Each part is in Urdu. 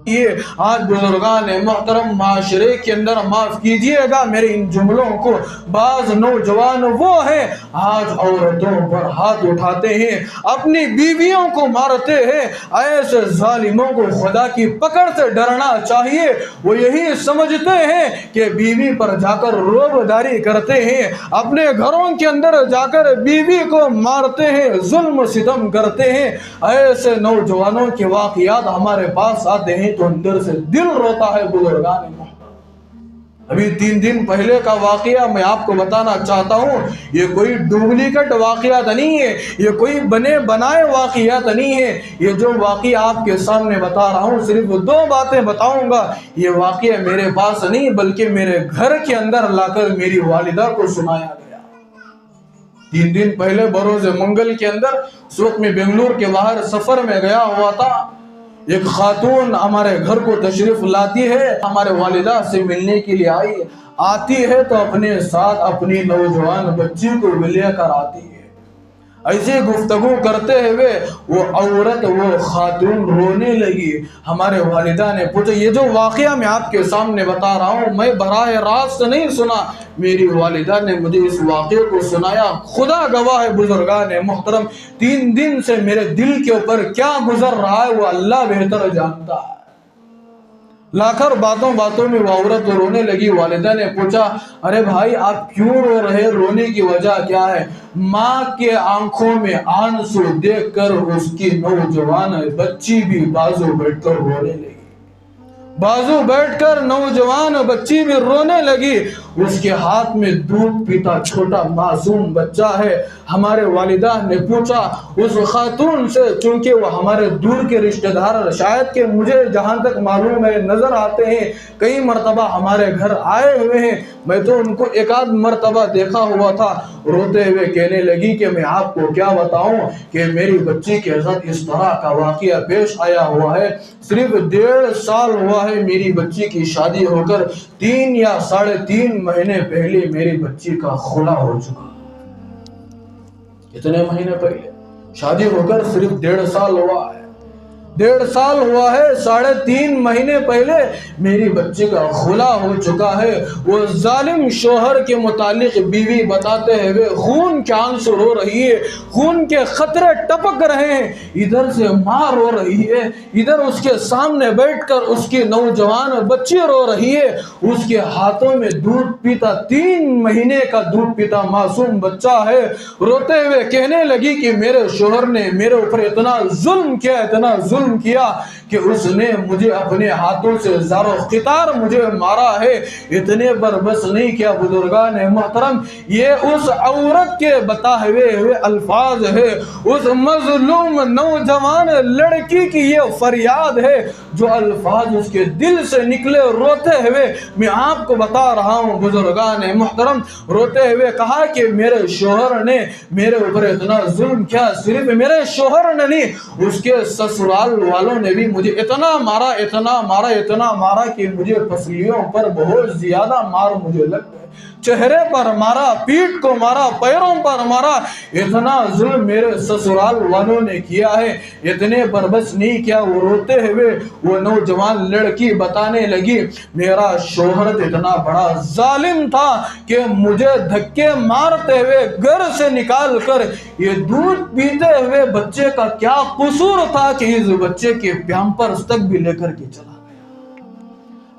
یہ آج بزرگان محترم معاشرے کے اندر معاف کیجئے گا میرے ان جملوں کو، بعض نوجوان وہ ہیں آج عورتوں پر ہاتھ اٹھاتے ہیں، اپنی بیویوں کو مارتے ہیں۔ ایسے ظالموں کو خدا کی پکڑ سے ڈرنا چاہیے۔ وہ یہی سمجھتے ہیں کہ بیوی پر جا کر روبداری کرتے ہیں، اپنے گھروں کے اندر جا کر بیوی کو مارتے ہیں، ظلم و ستم کرتے ہیں۔ ایسے نوجوانوں کے واقعات ہمارے پاس آتے ہیں تو اندر سے دل روتا ہے بزرگان محترم۔ ابھی 3 دن پہلے کا واقعہ میں آپ کو بتانا چاہتا ہوں، یہ کوئی ڈپلیکیٹ واقعات نہیں ہے، یہ کوئی بنے بنائے واقعات نہیں ہے۔ یہ جو واقعہ آپ کے سامنے بتا رہا ہوں صرف 2 باتیں بتاؤں گا۔ یہ واقعہ میرے پاس نہیں بلکہ میرے گھر کے اندر لا کر میری والدہ کو سنایا گیا۔ 3 دن پہلے بروز منگل کے اندر اس وقت میں بنگلور کے باہر سفر میں گیا ہوا تھا، ایک خاتون ہمارے گھر کو تشریف لاتی ہے، ہمارے والدہ سے ملنے کے لیے آتی ہے تو اپنے ساتھ اپنی نوجوان بچی کو لے کر آتی ہے۔ ایسے گفتگو کرتے ہوئے وہ عورت، وہ خاتون رونے لگی۔ ہمارے والدہ نے پوچھا، یہ جو واقعہ میں آپ کے سامنے بتا رہا ہوں میں براہ راست نہیں سنا، میری والدہ نے مجھے اس واقعے کو سنایا۔ خدا گواہ ہے بزرگان محترم، 3 دن سے میرے دل کے اوپر کیا گزر رہا ہے وہ اللہ بہتر جانتا ہے۔ لا کر باتوں میں وہ عورت رونے لگی۔ والدہ نے پوچھا، ارے بھائی آپ کیوں رو رہے، رونے کی وجہ کیا ہے؟ ماں کے آنکھوں میں آنسو دیکھ کر اس کی نوجوان بچی بھی بازو بیٹھ کر رونے لگی۔ بازو بیٹھ کر نوجوان بچی بھی رونے لگی۔ اس کے ہاتھ میں دودھ پیتا چھوٹا معصوم بچہ ہے۔ ہمارے والدہ نے پوچھا اس خاتون سے، چونکہ وہ ہمارے دور کے رشتہ دار، شاید کہ مجھے جہاں تک معلوم ہے نظر آتے ہیں، کئی مرتبہ ہمارے گھر آئے ہوئے ہیں، میں تو ان کو 1 مرتبہ دیکھا ہوا تھا۔ روتے ہوئے کہنے لگی کہ میں آپ کو کیا بتاؤں کہ میری بچی کے ساتھ اس طرح کا واقعہ پیش آیا ہوا ہے۔ صرف 1.5 سال ہوا ہے میری بچی کی شادی ہو کر، 3 یا 3.5 مہینے پہلے میری بچی کا خلا ہو چکا۔ کتنے مہینے پہلے؟ شادی ہو کر صرف 1.5 سال ہوا ہے، 1.5 سال ہوا ہے، 3.5 مہینے پہلے میری بچی کا خلا ہو چکا ہے۔ وہ ظالم شوہر کے متعلق بیوی بتاتے ہوئے خون کے آنسو رو رہی ہے، خون کے قطرے ٹپک رہے ہیں، ادھر سے ماں رو رہی ہے، ادھر اس کے سامنے بیٹھ کر اس کی نوجوان بچی رو رہی ہے، اس کے ہاتھوں میں دودھ پیتا 3 مہینے کا دودھ پیتا معصوم بچہ ہے۔ روتے ہوئے کہنے لگی کہ میرے شوہر نے میرے اوپر اتنا ظلم کیا، اتنا ظلم کیا کہ اس نے مجھے اپنے ہاتھوں سے زار و قطار مجھے مارا ہے۔ اتنے پر بس نہیں کیا بزرگان محترم، یہ اس عورت کے بتائے ہوئے الفاظ ہے، اس مظلوم نوجوان لڑکی کی یہ فریاد ہے، جو الفاظ اس کے دل سے نکلے روتے ہوئے میں آپ کو بتا رہا ہوں بزرگان محترم۔ روتے ہوئے کہا کہ میرے شوہر نے میرے اوپر اتنا ظلم کیا، صرف میرے شوہر نے نہیں، اس کے سسرال والوں نے بھی مجھے اتنا مارا کہ مجھے پسلیوں پر بہت زیادہ مار مجھے لگ گئے، چہرے پر مارا، پیٹھ کو مارا، پیروں پر مارا، اتنا ظلم میرے سسرال والوں نے کیا ہے۔ اتنے پر بس نہیں کیا، وہ روتے ہوئے وہ نوجوان لڑکی بتانے لگی میرا شوہر اتنا بڑا ظالم تھا کہ مجھے دھکے مارتے ہوئے گھر سے نکال کر یہ دودھ پیتے ہوئے بچے کا کیا قصور تھا کہ اس بچے کے پیمپرز تک بھی لے کر کے چلا۔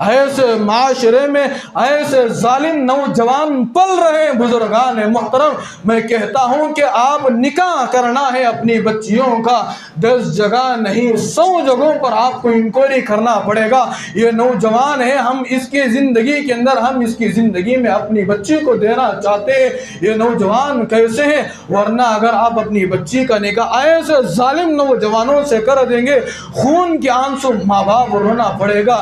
ایسے معاشرے میں ایسے ظالم نوجوان پل رہے ہیں بزرگان محترم۔ میں کہتا ہوں کہ آپ نکاح کرنا ہے اپنی بچیوں کا، 10 جگہ نہیں 100 جگہوں پر آپ کو انکوائری کرنا پڑے گا۔ یہ نوجوان ہے، ہم اس کی زندگی کے اندر، ہم اس کی زندگی میں اپنی بچی کو دینا چاہتے ہیں، یہ نوجوان کیسے ہیں؟ ورنہ اگر آپ اپنی بچی کا نکاح ایسے ظالم نوجوانوں سے کر دیں گے، خون کے آنسو ماں باپ رونا پڑے گا،